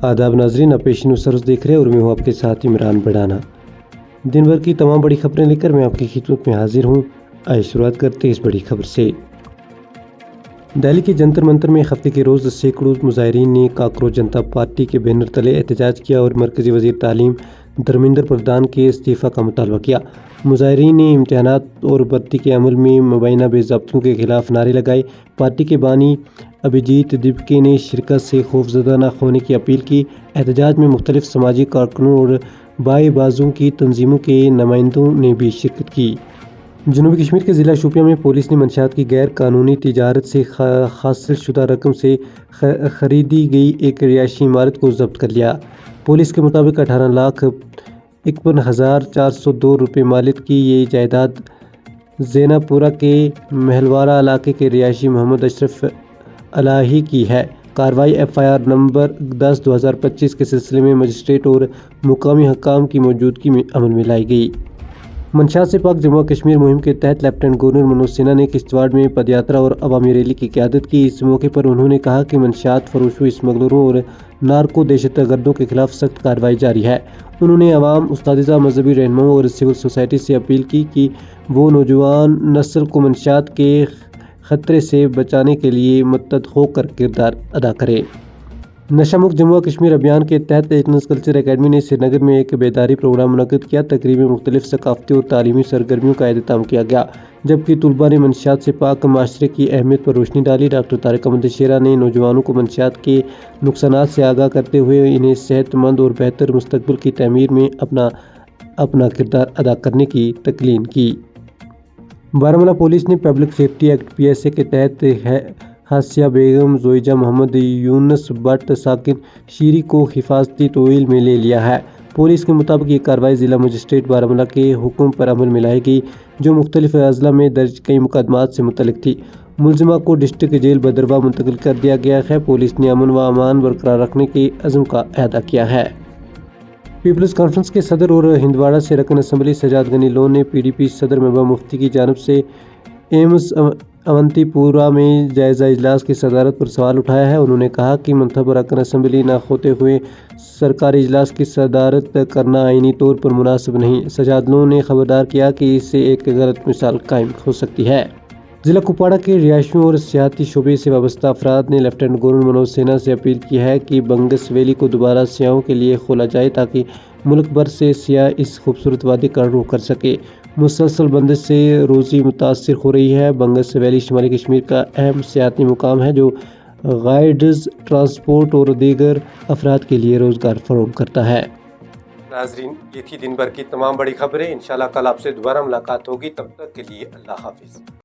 आदाब नाजरीन, आप पेशिन सरस देख रहे हैं और मैं हूँ आपके साथ इमरान बढ़ाना। दिन भर की तमाम बड़ी खबरें लेकर मैं आपकी खिदमत में हाजिर हूँ। आइए शुरुआत करते हैं इस बड़ी खबर से। दिल्ली के जंतर मंतर में हफ्ते के रोज़ सैकड़ों मुजाहिरीन ने काकरोच जनता पार्टी के बैनर तले एहतजाज किया और मरकजी वज़ीर तालीम धर्मेंद्र प्रधान के इस्तीफ़ा का मुतालबा किया। मुजाहिरीन ने इम्तहानात और भर्ती के अमल में मुबैना बेज़ाब्तियों के खिलाफ नारे लगाए। पार्टी के बानी अभिजीत दिपके ने शिरकत से खौफजदा न होने की अपील की। एहतजाज में मुख्तलिफ समाजी कारकुनों और बाएं बाजुओं की तंजीमों के नुमाइंदों ने भी शिरकत की। जनूबी कश्मीर के ज़िला शोपियां में पुलिस ने मंशियात की गैर कानूनी तिजारत से हासिल शुदा रकम से खरीदी गई एक रिहायशी इमारत को जब्त कर लिया। पुलिस के मुताबिक 18,51,402 रुपये मालिक की ये जायदाद ज़ैनापुरा के महलवारा इलाके के रिहायशी मोहम्मद अशरफ अलाही की है। कार्रवाई FIR नंबर 10/2025 के सिलसिले में मजिस्ट्रेट और मुकामी हकाम की मौजूदगी में अमल में लाई गई। मंशियात से पाक जम्मू कश्मीर मुहिम के तहत लेफ्टिनेंट गवर्नर मनोज सिन्हा ने किश्तवाड़ में पदयात्रा और अवामी रैली की क़यादत की। इस मौके पर उन्होंने कहा कि मंशियात फरोशों, स्मगलरों और नार्को दहशतगर्दों के खिलाफ सख्त कार्रवाई जारी है। उन्होंने अवाम, उस्तादिज़ा, मजहबी रहनुमाओं और सिविल सोसाइटी से अपील की कि वो नौजवान नस्ल को मंशियात के ख़तरे से बचाने के लिए मुत्तहद होकर किरदार अदा करे। नशा मुक्त जम्मू कश्मीर अभियान के तहत नेशनल कल्चर अकेडमी ने श्रीनगर में एक बेदारी प्रोग्राम मुनक़्क़िद किया। तकरीब में मुख्तलिफ सकाफ़ती और तालीमी सरगर्मियों का एहतमाम किया गया, जबकि तुलबा ने मंशियात से पाक माशरे की अहमियत पर रोशनी डाली। डॉक्टर तारिक अहमद शेरा ने नौजवानों को मंशियात के नुकसानात से आगाह करते हुए इन्हें सेहतमंद और बेहतर मुस्तक़बिल की तमीर में अपना किरदार अदा करने की तल्क़ीन की। बारामूला पुलिस ने पब्लिक सेफ्टी एक्ट PSA के तहत हासिया बेगम, जोइजा मोहम्मद, यूनुस भट्ट, साकिन शीरी को हिफाजती तोईल में ले लिया है। पुलिस के मुताबिक ये कार्रवाई ज़िला मजिस्ट्रेट बारामूला के हुक्म पर अमल में लाई गई, जो मुख्तलिफ अज़ला में दर्ज कई मुकदमात से मुतल्लिक़ थी। मुलजिमा को डिस्ट्रिक्ट जेल भदरवा मुंतकिल कर दिया गया है। पुलिस ने अमन व अमान बरकरार रखने के अज़्म का अदा किया है। पीपल्स कॉन्फ्रेंस के सदर और हिंदवाड़ा से रकन असम्बली सजाद गनी लोन ने PDP सदर महबूबा मुफ्ती की जानिब से एम्स अवंतीपुरा में जायज़ा इजलास की सदारत पर सवाल उठाया है। उन्होंने कहा कि मंतखब रकन असम्बली न होते हुए सरकारी इजलास की सदारत करना आईनी तौर पर मुनासिब नहीं। सजादलों ने खबरदार किया कि इससे एक गलत मिसाल कायम हो सकती है। ज़िला कुपवाड़ा के रिहायशियों और सियाहती शोबे से वाबस्ता अफराद ने लेफ्टिनेंट गवर्नर मनोज सिन्हा से अपील की है कि बंगस वैली को दोबारा सियाहों के लिए खोला जाए, ताकि मुल्क भर से सियाह इस खूबसूरत वादी का रुख कर सके। मुसलसल बंदिश से रोज़ी मुतासर हो रही है। बंगस वैली शुमाली कश्मीर का अहम सियाती मुकाम है, जो गाइड्स, ट्रांसपोर्ट और दीगर अफराद के लिए रोज़गार फराहम करता है। नाजरीन, ये थी दिन भर की तमाम बड़ी खबरें। इंशाल्लाह कल आपसे दोबारा मुलाकात होगी। तब तक के लिए अल्लाह हाफिज़।